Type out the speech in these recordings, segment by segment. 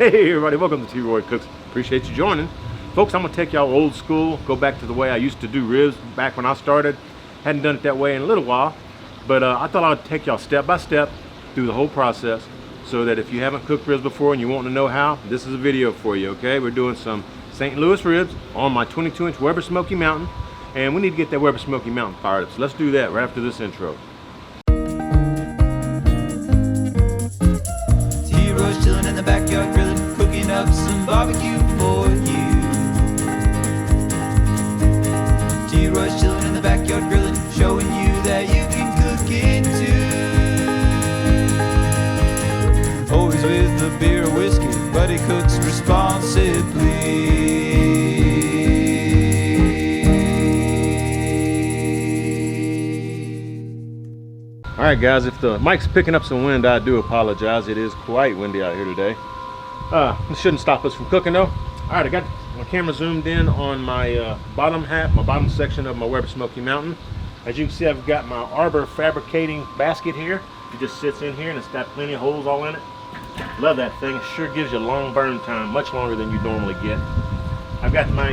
Hey everybody, welcome to T-Roy Cooks. Appreciate you joining. Folks, I'm gonna take y'all old school, go back to the way I used to do ribs back when I started. Hadn't done it that way in a little while, but I thought I would take y'all step by step through the whole process so that if you haven't cooked ribs before and you want to know how, this is a video for you, okay? We're doing some St. Louis ribs on my 22-inch Weber Smoky Mountain, and we need to get that Weber Smoky Mountain fired up. So let's do that right after this intro. T-Roy's chilling in the backyard grilling, cooking up some barbecue for you. T-Roy's chilling in the backyard grilling, showing you that you can cook it too. Always with a beer or whiskey, but he cooks responsibly. Alright guys, if the mic's picking up some wind, I do apologize. It is quite windy out here today. It shouldn't stop us from cooking though. Alright, I got my camera zoomed in on my bottom half, my bottom section of my Weber Smoky Mountain. As you can see, I've got my Arbor Fabricating basket here. It just sits in here and it's got plenty of holes all in it. Love that thing. It sure gives you long burn time, much longer than you normally get. I've got my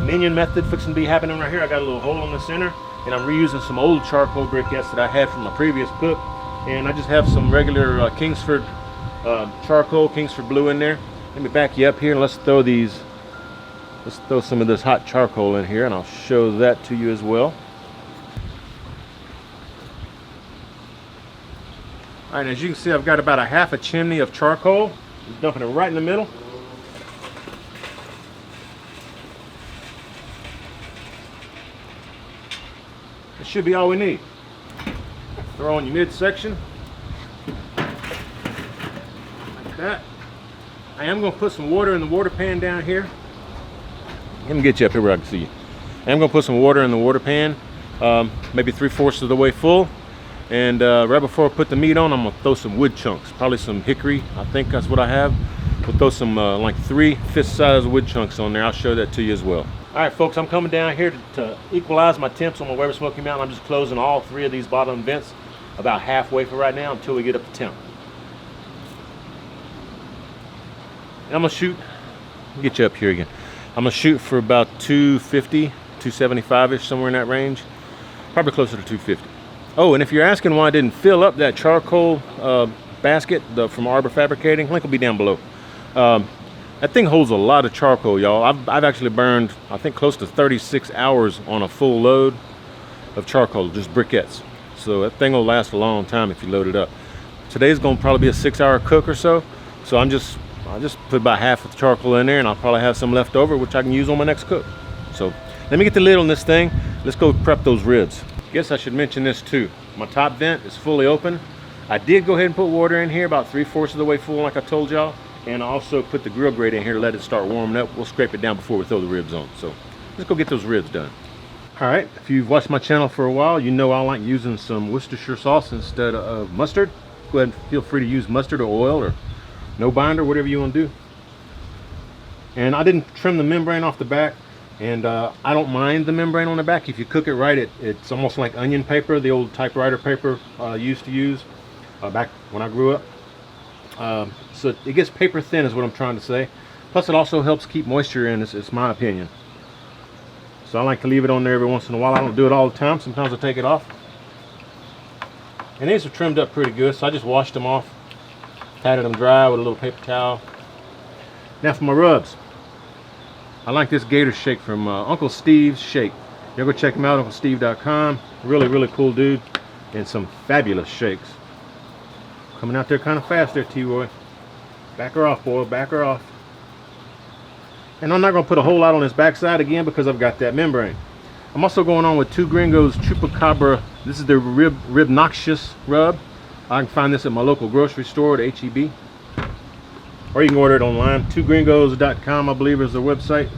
minion method fixing to be happening right here. I got a little hole in the center, and I'm reusing some old charcoal briquettes that I had from my previous cook, and I just have some regular Kingsford charcoal, Kingsford blue in there. Let me back you up here and let's throw some of this hot charcoal in here, and I'll show that to you as well. All right, as you can see, I've got about a half a chimney of charcoal. Just dumping it right in the middle. That should be all we need. Throw in your midsection. Like that. I am going to put some water in the water pan down here. Let me get you up here where I can see you. I am going to put some water in the water pan, maybe 3/4 of the way full. And right before I put the meat on, I'm going to throw some wood chunks, probably some hickory. I think that's what I have. We'll throw some like 3 fist-size wood chunks on there. I'll show that to you as well. All right, folks, I'm coming down here to equalize my temps on my Weber Smoky Mountain. I'm just closing all 3 of these bottom vents about halfway for right now until we get up to temp. And I'm going to shoot, get you up here again. I'm going to shoot for about 250, 275-ish, somewhere in that range. Probably closer to 250. Oh, and if you're asking why I didn't fill up that charcoal basket from Arbor Fabricating, link will be down below. That thing holds a lot of charcoal, y'all. I've actually burned, I think, close to 36 hours on a full load of charcoal, just briquettes. So that thing will last a long time if you load it up. Today's gonna probably be a 6-hour cook or so. So I just put about half of the charcoal in there, and I'll probably have some left over, which I can use on my next cook. So let me get the lid on this thing. Let's go prep those ribs. Guess I should mention this too. My top vent is fully open. I did go ahead and put water in here about 3/4 of the way full, like I told y'all. And I also put the grill grate in here to let it start warming up. We'll scrape it down before we throw the ribs on. So let's go get those ribs done. All right, if you've watched my channel for a while, you know I like using some Worcestershire sauce instead of mustard. Go ahead and feel free to use mustard or oil or no binder, whatever you want to do. And I didn't trim the membrane off the back. And I don't mind the membrane on the back. If you cook it right, it's almost like onion paper, the old typewriter paper I used to use back when I grew up. So it gets paper thin is what I'm trying to say. Plus it also helps keep moisture in, it's my opinion. So I like to leave it on there every once in a while. I don't do it all the time. Sometimes I take it off. And these are trimmed up pretty good, so I just washed them off, patted them dry with a little paper towel. Now for my rubs. I like this gator shake from Uncle Steve's Shake. You go check him out, UncleSteve.com. Really, really cool dude. And some fabulous shakes. Coming out there kind of fast there, T-Roy. Back her off, boy. Back her off. And I'm not going to put a whole lot on this backside again because I've got that membrane. I'm also going on with 2 Gringos Chupacabra. This is the Rib Noxious Rub. I can find this at my local grocery store at HEB. Or you can order it online. 2gringos.com, I believe, is the website.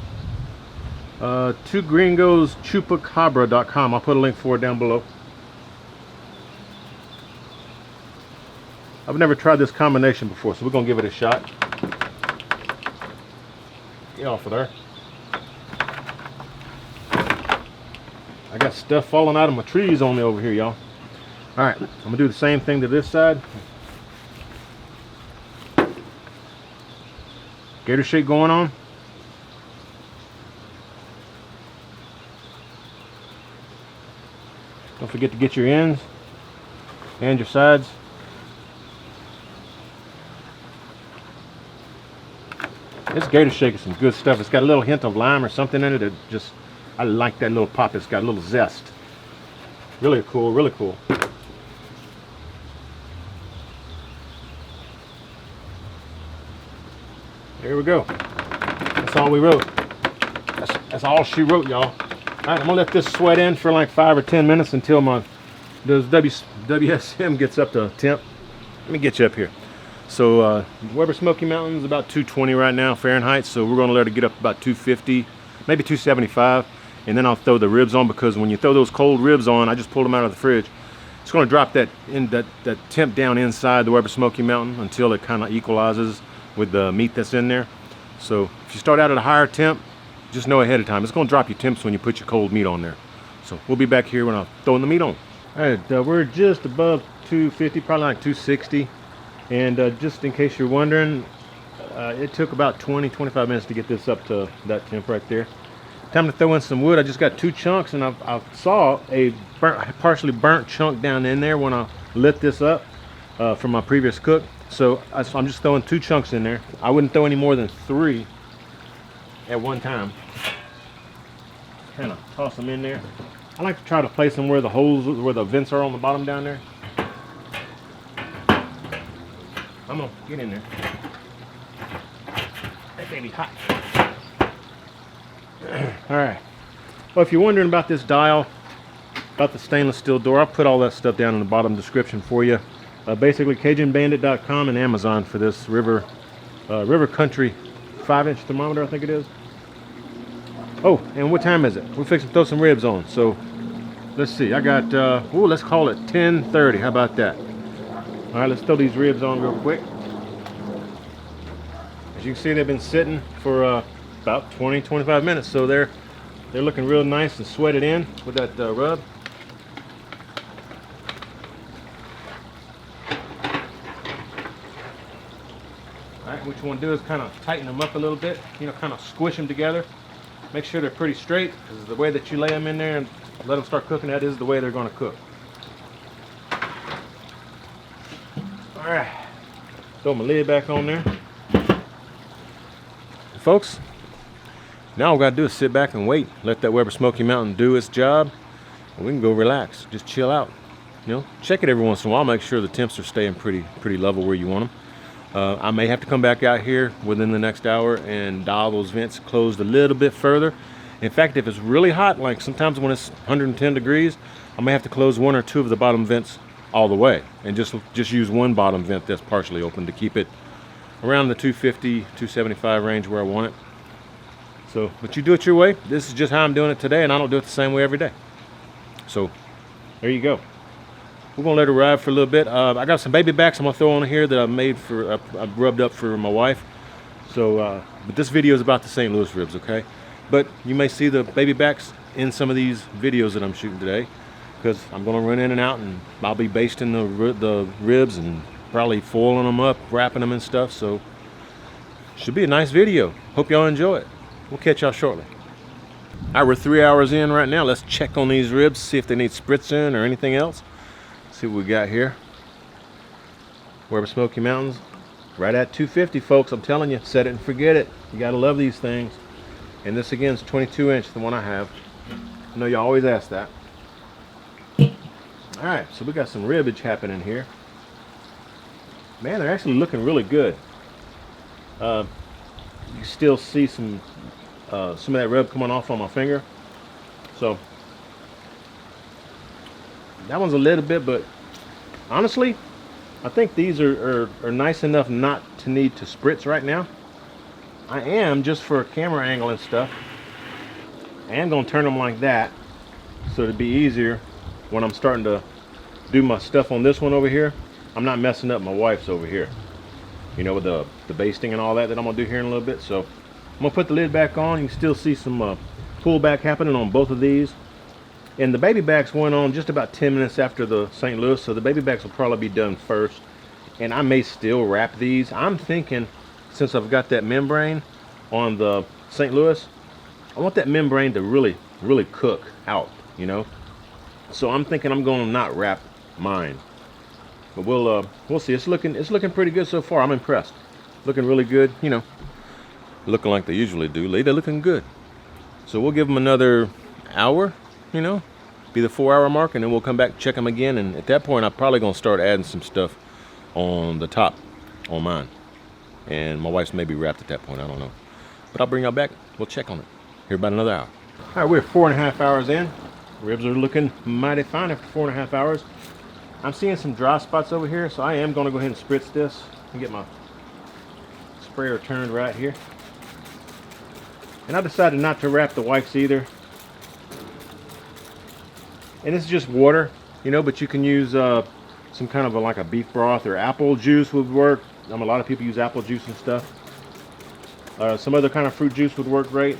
2gringoschupacabra.com. I'll put a link for it down below. I've never tried this combination before, so we're going to give it a shot. Get off of there. I got stuff falling out of my trees on me over here, y'all. All right, I'm going to do the same thing to this side. Gator shake going on. Don't forget to get your ends and your sides. This Gator shake is some good stuff. It's got a little hint of lime or something in it that just, I like that little pop. It's got a little zest. Really cool, really cool. There we go. That's all we wrote. That's all she wrote, y'all. All right, I'm gonna let this sweat in for like 5 or 10 minutes until those WSM gets up to temp. Let me get you up here. So Weber Smoky Mountain's about 220 right now Fahrenheit, so we're going to let it get up about 250, maybe 275, and then I'll throw the ribs on, because when you throw those cold ribs on, I just pulled them out of the fridge, it's going to drop that temp down inside the Weber Smoky Mountain until it kind of equalizes with the meat that's in there. So if you start out at a higher temp, just know ahead of time, it's going to drop your temps when you put your cold meat on there. So we'll be back here when I'm throwing the meat on. All right, we're just above 250, probably like 260. And just in case you're wondering, it took about 20-25 minutes to get this up to that temp right there. Time to throw in some wood. I just got 2 chunks, and I saw a partially burnt chunk down in there when I lit this up from my previous cook. So I'm just throwing 2 chunks in there. I wouldn't throw any more than 3 at one time. Kind of toss them in there. I like to try to place them where the holes, where the vents are on the bottom down there. I'm gonna get in there. That baby hot. All right. Well, if you're wondering about this dial, about the stainless steel door, I'll put all that stuff down in the bottom description for you. Basically, CajunBandit.com and Amazon for this River Country 5-inch thermometer, I think it is. Oh, and what time is it? We're fixing to throw some ribs on. So let's see. I got, let's call it 10:30. How about that? All right, let's throw these ribs on real quick. As you can see, they've been sitting for about 20-25 minutes, so they're looking real nice and sweated in with that rub. All right, what you want to do is kind of tighten them up a little bit, kind of squish them together. Make sure they're pretty straight, because the way that you lay them in there and let them start cooking, that is the way they're going to cook. All right, throw my lid back on there. Folks, now all we got to do is sit back and wait. Let that Weber Smoky Mountain do its job, and we can go relax. Just chill out. Check it every once in a while. Make sure the temps are staying pretty level where you want them. I may have to come back out here within the next hour and dial those vents closed a little bit further. In fact, if it's really hot, like sometimes when it's 110 degrees, I may have to close 1 or 2 of the bottom vents all the way and just use one bottom vent that's partially open to keep it around the 250, 275 range where I want it. So, but you do it your way. This is just how I'm doing it today, and I don't do it the same way every day. So, there you go. We're gonna let it ride for a little bit. I got some baby backs I'm gonna throw on here that I rubbed up for my wife. So, but this video is about the St. Louis ribs, okay? But you may see the baby backs in some of these videos that I'm shooting today, because I'm gonna run in and out, and I'll be basting the ribs and probably foiling them up, wrapping them and stuff. So, should be a nice video. Hope y'all enjoy it. We'll catch y'all shortly. All right, we're 3 hours in right now. Let's check on these ribs, see if they need spritzing or anything else. See what we got here. Weber Smoky Mountains, right at 250, folks. I'm telling you, set it and forget it. You gotta love these things. And this again is 22-inch, the one I have. I know you always ask that. All right, so we got some ribbage happening here. Man, they're actually looking really good. You still see some of that rub coming off on my finger. So that one's a little bit, but honestly, I think these are nice enough not to need to spritz right now. I am, just for camera angle and stuff, I am going to turn them like that so it'd be easier when I'm starting to do my stuff on this one over here. I'm not messing up my wife's over here, with the basting and all that I'm going to do here in a little bit. So I'm going to put the lid back on. You can still see some pullback happening on both of these. And the baby backs went on just about 10 minutes after the St. Louis, so the baby backs will probably be done first. And I may still wrap these. I'm thinking since I've got that membrane on the St. Louis, I want that membrane to really cook out, you know. So I'm thinking I'm going to not wrap mine, but we'll see. It's looking pretty good so far. I'm impressed. Looking really good, you know. Looking like they usually do. They're looking good. So we'll give them another hour, you know, be the 4-hour mark, and then we'll come back, check them again, and at that point I'm probably going to start adding some stuff on the top on mine, and my wife's maybe wrapped at that point. I don't know, but I'll bring y'all back. We'll check on it here about another hour. All right, we're 4.5 hours in. Ribs are looking mighty fine after 4.5 hours. I'm seeing some dry spots over here, so I am going to go ahead and spritz this and get my sprayer turned right here. And I decided not to wrap the wife's either. And this is just water, you know, but you can use some kind of like a beef broth, or apple juice would work. A lot of people use apple juice and stuff. Some other kind of fruit juice would work great.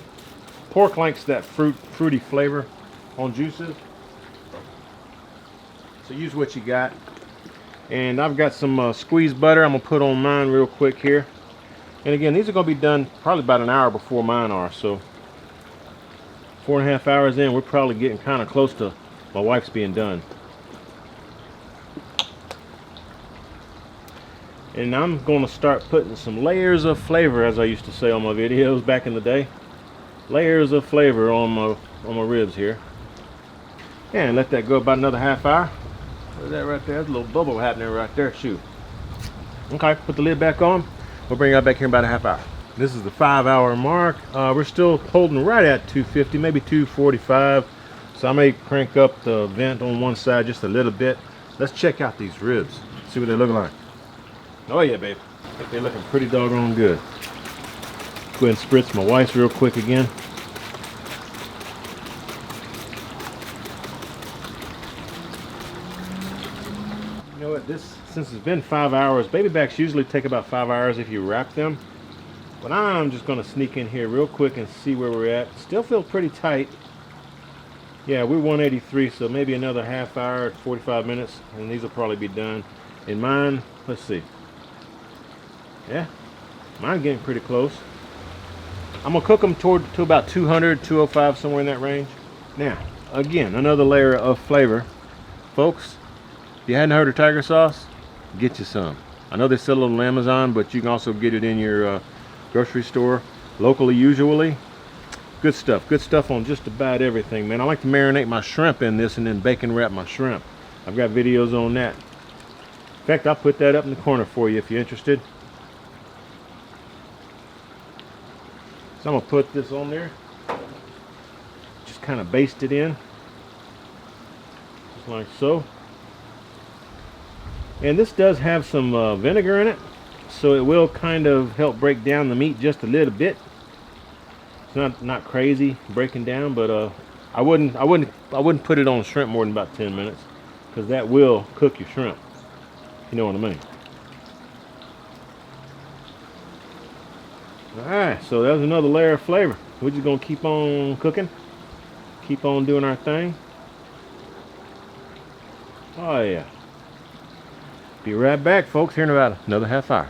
Pork likes that fruity flavor on juices. So use what you got. And I've got some squeezed butter I'm gonna put on mine real quick here. And again, these are gonna be done probably about an hour before mine are. So 4.5 hours in, we're probably getting kind of close to my wife's being done. And I'm going to start putting some layers of flavor, as I used to say on my videos back in the day. Layers of flavor on my ribs here. And let that go about another half hour. What's that right there? There's a little bubble happening right there. Shoot. Okay, put the lid back on. We'll bring y'all back here in about a half hour. This is the 5-hour mark. We're still holding right at 250, maybe 245. So I may crank up the vent on one side just a little bit. Let's check out these ribs. See what they look like. Oh yeah, babe. I think they're looking pretty doggone good. Go ahead and spritz my wife's real quick again. You know what? Since it's been 5 hours, baby backs usually take about 5 hours if you wrap them. But I'm just gonna sneak in here real quick and see where we're at. Still feel pretty tight. Yeah, we're 183, so maybe another half hour, 45 minutes, and these will probably be done. In mine, let's see. Yeah, mine getting pretty close. I'm gonna cook them to about 200, 205, somewhere in that range. Now, again, another layer of flavor. Folks, if you hadn't heard of tiger sauce, get you some. I know they sell it on Amazon, but you can also get it in your grocery store, locally usually. Good stuff on just about everything, man. I like to marinate my shrimp in this and then bacon wrap my shrimp. I've got videos on that. In fact, I'll put that up in the corner for you if you're interested. So I'm gonna put this on there. Just kind of baste it in. Just like so. And this does have some vinegar in it, so it will kind of help break down the meat just a little bit. It's not crazy breaking down, but I wouldn't put it on shrimp more than about 10 minutes, because that will cook your shrimp. You know what I mean? All right, so that's another layer of flavor. We're just gonna keep on cooking, keep on doing our thing. Oh yeah. Be right back, folks, here in about another half hour.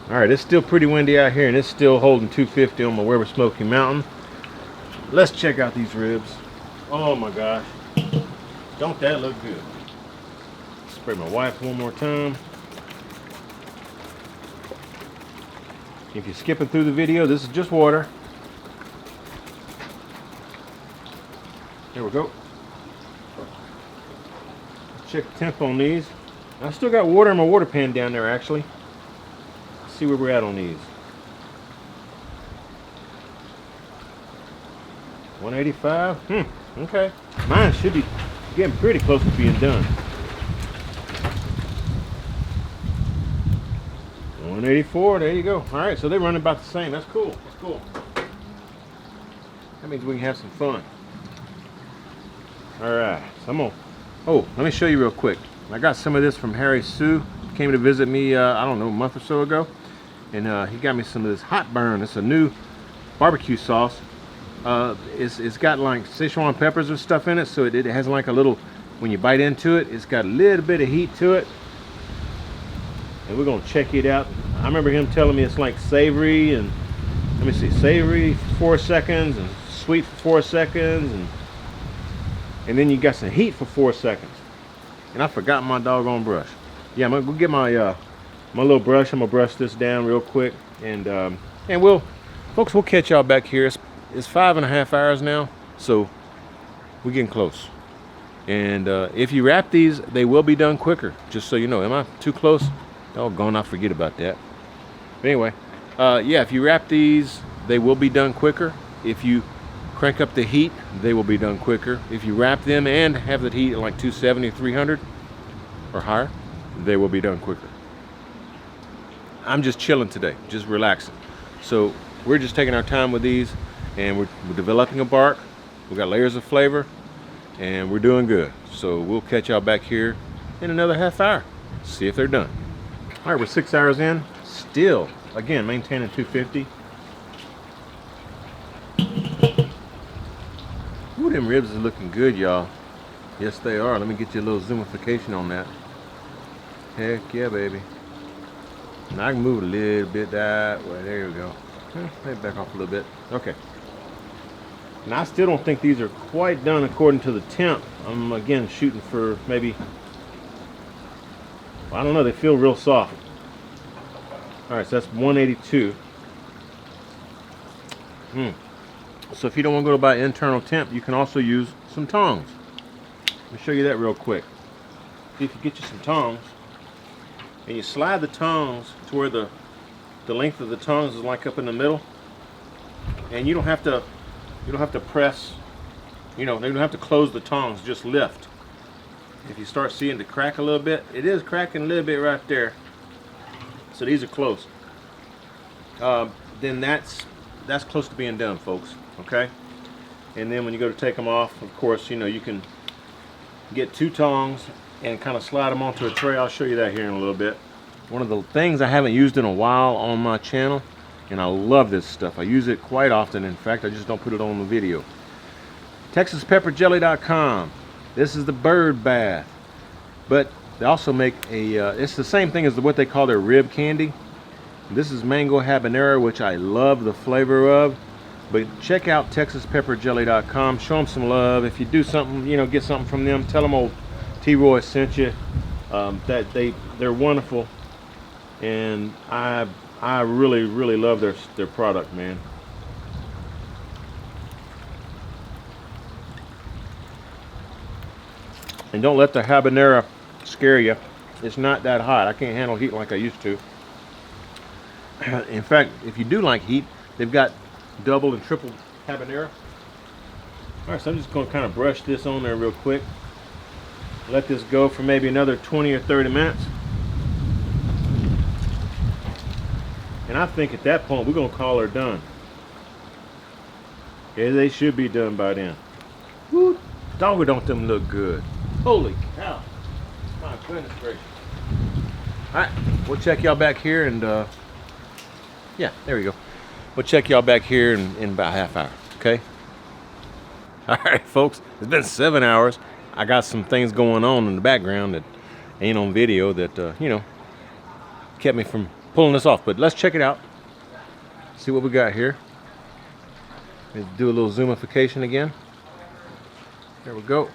All right, it's still pretty windy out here, and it's still holding 250 on my Weber Smoky Mountain. Let's check out these ribs. Oh my gosh, don't that look good? Spray my wife one more time. If you're skipping through the video, this is just water. There we go. Check the temp on these. I still got water in my water pan down there, actually. Let's see where we're at on these. 185. Okay. Mine should be getting pretty close to being done. 184. There you go. All right, so they're running about the same. That's cool. That's cool. That means we can have some fun. All right. So I'm gonna. Oh, let me show you real quick. I got some of this from Harry Sue. He came to visit me, I don't know, a month or so ago. And he got me some of this hot burn. It's a new barbecue sauce. It's got like Sichuan peppers and stuff in it. So it has like a little, when you bite into it, it's got a little bit of heat to it. and we're gonna check it out. I remember him telling me it's like savory, and let me see, savory for 4 seconds and sweet for 4 seconds, and then you got some heat for 4 seconds. And I forgot my doggone brush. Yeah, I'm gonna go get my my little brush. I'm gonna brush this down real quick, and folks, we'll catch y'all back here. It's 5.5 hours now, so we're getting close. And if you wrap these, they will be done quicker. Just so you know. Am I too close? Doggone, I forget about that. But anyway, yeah, if you wrap these, they will be done quicker. If you crank up the heat, they will be done quicker. If you wrap them and have the heat at like 270, 300 or higher, they will be done quicker. I'm just chilling today, just relaxing. So we're just taking our time with these, and we're developing a bark. We got layers of flavor, and we're doing good. So we'll catch y'all back here in another half hour. See if they're done. All right, we're 6 hours in. Still, again, maintaining 250. Ooh, them ribs are looking good, y'all. Yes, they are. Let me get you a little zoomification on that. Heck yeah, baby. And I can move a little bit that way. There you go. Maybe back off a little bit. Okay. Now I still don't think these are quite done according to the temp. I'm again shooting for maybe, I don't know, they feel real soft. Alright, so that's 182. So if you don't want to go by internal temp, you can also use some tongs. Let me show you that real quick. If you get you some tongs, and you slide the tongs to where the length of the tongs is like up in the middle, and you don't have to press, you don't have to close the tongs, just lift. If you start seeing the crack a little bit, it is cracking a little bit right there, so these are close. Then that's close to being done, folks. Okay, and then when you go to take them off, of course, you can get 2 tongs and kind of slide them onto a tray. I'll show you that here in a little bit. One of the things I haven't used in a while on my channel, and I love this stuff. I use it quite often. In fact, I just don't put it on the video. TexasPepperJelly.com. This is the bird bath, but they also make a it's the same thing as what they call their rib candy. This is mango habanero, which I love the flavor of. But check out TexasPepperJelly.com. Show them some love. If you do something, get something from them, tell them old T-Roy sent you. That they're wonderful, and I really love their product, man. And don't let the habanero scare you. It's not that hot. I can't handle heat like I used to. In fact, if you do like heat, they've got double and triple habanero. All right, so I'm just going to kind of brush this on there real quick. Let this go for maybe another 20 or 30 minutes. And I think at that point we're going to call her done. Yeah, they should be done by then. Woo, dog, don't them look good. Holy cow. My goodness gracious. Alright, we'll check y'all back here, and yeah, there we go. We'll check y'all back here in about half hour, okay? Alright, folks, it's been 7 hours. I got some things going on in the background that ain't on video that, kept me from pulling this off. But let's check it out. See what we got here. Let's do a little zoomification again. There we go.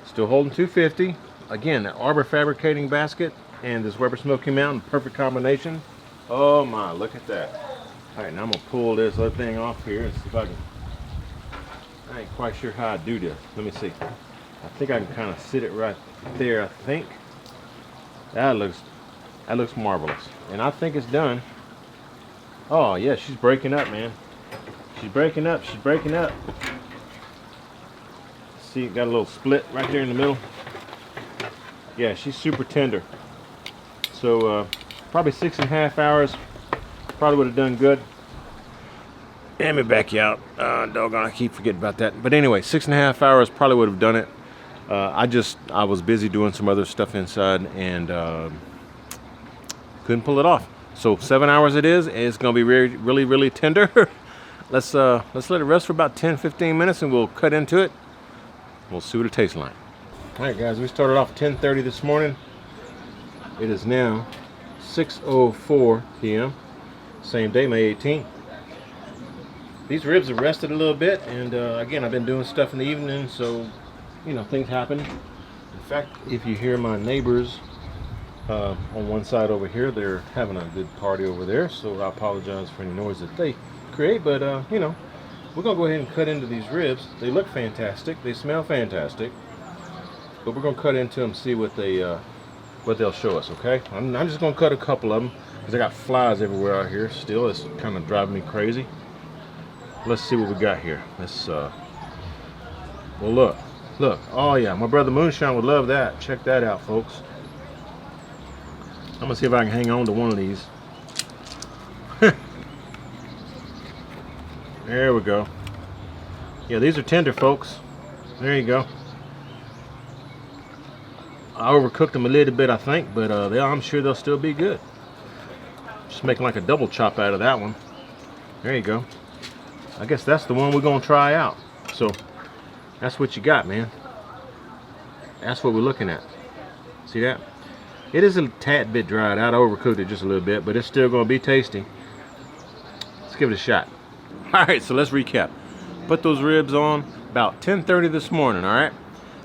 Still holding 250. Again, that Arbor Fabricating basket and this Weber Smoky Mountain, perfect combination. Oh my, look at that. All right, now I'm gonna pull this other thing off here and see if I can. I ain't quite sure how I do this. Let me see. I think I can kind of sit it right there. I think that looks marvelous, and I think it's done. Oh yeah, she's breaking up, man. She's breaking up. She's breaking up. See, got a little split right there in the middle. Yeah, she's super tender. So probably 6.5 hours. Probably would have done good. Let me back you out. Doggone, I keep forgetting about that. But anyway, 6.5 hours probably would have done it. I was busy doing some other stuff inside and couldn't pull it off. So 7 hours it is. And it's gonna be really tender. Let's let it rest for about 10-15 minutes, and we'll cut into it. We'll see what it tastes like. All right, guys, we started off 10:30 this morning. It is now 6:04 p.m. Same day, May 18th. These ribs have rested a little bit, and again, I've been doing stuff in the evening, so you know, things happen. In fact, if you hear my neighbors on one side over here, they're having a good party over there, so I apologize for any noise that they create, but you know, we're gonna go ahead and cut into these ribs. They look fantastic, they smell fantastic, but we're gonna cut into them, see what they'll show us. Okay, I'm just gonna cut a couple of them because I got flies everywhere out here still. It's kind of driving me crazy. Let's see what we got here. Let's well, look, oh yeah, my brother Moonshine would love that. Check that out, folks. I'm gonna see if I can hang on to one of these. There we go. Yeah, these are tender, folks. There you go. I overcooked them a little bit, I think, but I'm sure they'll still be good. Just making like a double chop out of that one. There you go. I guess that's the one we're gonna try out. So that's what you got, man. That's what we're looking at. See that? It is a tad bit dried out. I overcooked it just a little bit, but it's still gonna be tasty. Let's give it a shot. All right, so let's recap. Put those ribs on about 10:30 this morning, all right?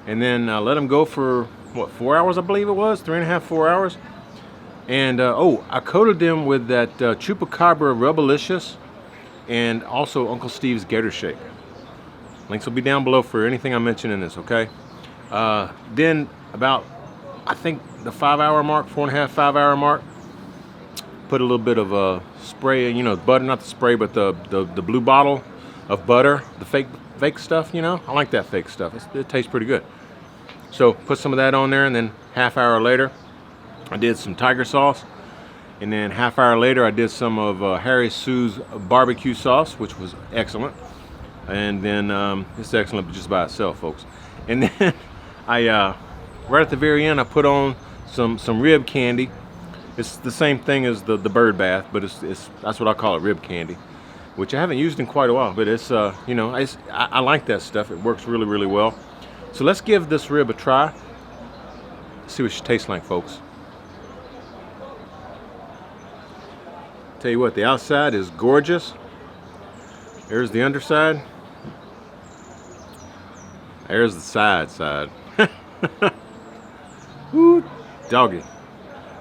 And then let them go for, what, 4 hours, I believe it was? 3.5, 4 hours. And, oh, I coated them with that Chupacabra Rubalicious and also Uncle Steve's Gator Shake. Links will be down below for anything I mention in this, okay? Then about, I think, the 5 hour mark, 4.5, 5 hour mark, put a little bit of spray, you know, butter, not the spray, but the blue bottle of butter, the fake stuff, you know. I like that fake stuff. It tastes pretty good. So put some of that on there, and then half hour later, I did some tiger sauce, and then half hour later, I did some of Harry Sue's BBQ sauce, which was excellent. And then it's excellent just by itself, folks. And then I right at the very end, I put on some rib candy. It's the same thing as the bird bath, but it's that's what I call it, rib candy, which I haven't used in quite a while. But it's you know, I like that stuff. It works really, really well. So let's give this rib a try. See what she tastes like, folks. Tell you what, the outside is gorgeous. There's the underside. There's the side. Woo, doggy.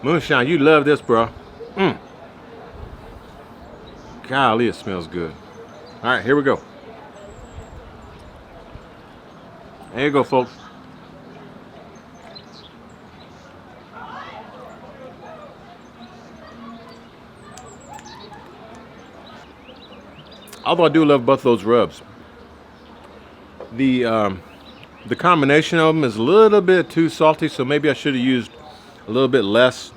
Moonshine, you love this, bro. Golly, it smells good. All right, here we go. There you go, folks. Although I do love both those rubs, the combination of them is a little bit too salty, so maybe I should have used a little bit less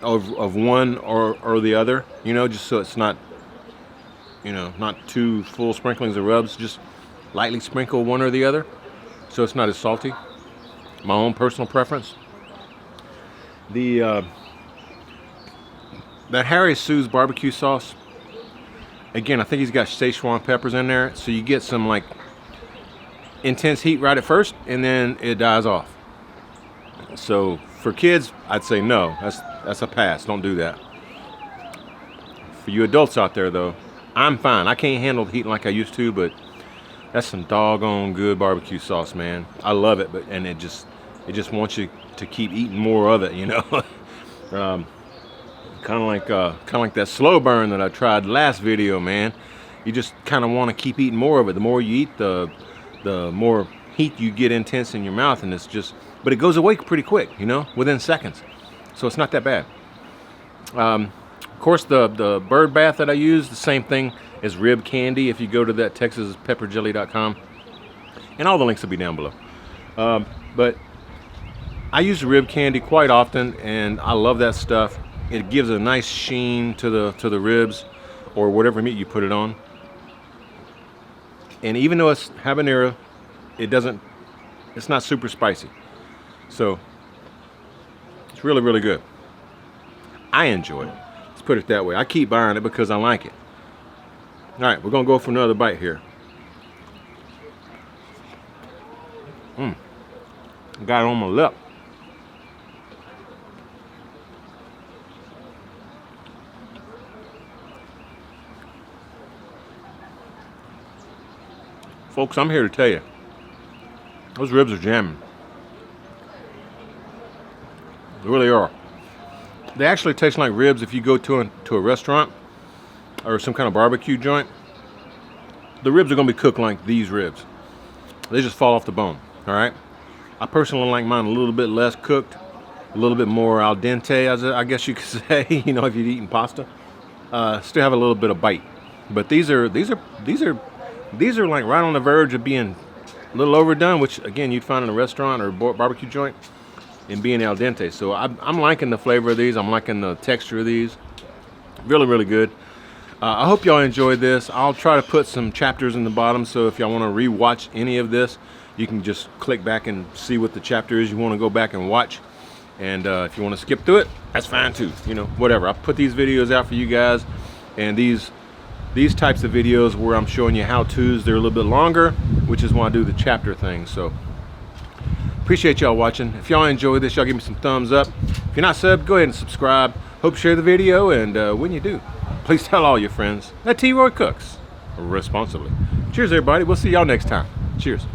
of one or the other, you know, just so it's not, you know, not too full sprinklings of rubs. Just lightly sprinkle one or the other, so it's not as salty. My own personal preference. That Harry Sue's barbecue sauce, again, I think he's got Szechuan peppers in there, so you get some like intense heat right at first, and then it dies off. So for kids, I'd say no. That's a pass. Don't do that. For you adults out there, though, I'm fine. I can't handle the heat like I used to, but that's some doggone good barbecue sauce, man. I love it, and it just wants you to keep eating more of it, you know. Kind of like that slow burn that I tried last video, man. You just kind of want to keep eating more of it. The more you eat, the more heat you get intense in your mouth, and it's just, but it goes away pretty quick, you know, within seconds. So it's not that bad. Of course, the bird bath that I use, the same thing as rib candy. If you go to that texaspepperjelly.com, and all the links will be down below. But I use the rib candy quite often, and I love that stuff. It gives a nice sheen to the ribs or whatever meat you put it on. And even though it's habanero, it's not super spicy. So it's really, really good. I enjoy it. Let's put it that way. I keep buying it because I like it. All right, we're gonna go for another bite here. Got it on my lip. Folks, I'm here to tell you, those ribs are jamming. They really are. They actually taste like ribs if you go to a restaurant or some kind of barbecue joint. The ribs are going to be cooked like these ribs. They just fall off the bone, all right? I personally like mine a little bit less cooked, a little bit more al dente, as I guess you could say, if you're eating pasta. Still have a little bit of bite. But these are like right on the verge of being a little overdone, which again you'd find in a restaurant or barbecue joint, and being al dente. So I'm liking the flavor of these. I'm liking the texture of these. Really, really good. I hope y'all enjoyed this. I'll try to put some chapters in the bottom, so if y'all want to re-watch any of this, you can just click back and see what the chapter is you want to go back and watch. And if you want to skip through it, that's fine too. Whatever. I put these videos out for you guys, and these types of videos where I'm showing you how-tos, they're a little bit longer, which is why I do the chapter thing. So appreciate y'all watching. If y'all enjoyed this, y'all give me some thumbs up. If you're not subbed, go ahead and subscribe. Hope you share the video, and when you do, please tell all your friends that T-Roy cooks responsibly. Cheers, everybody. We'll see y'all next time. Cheers.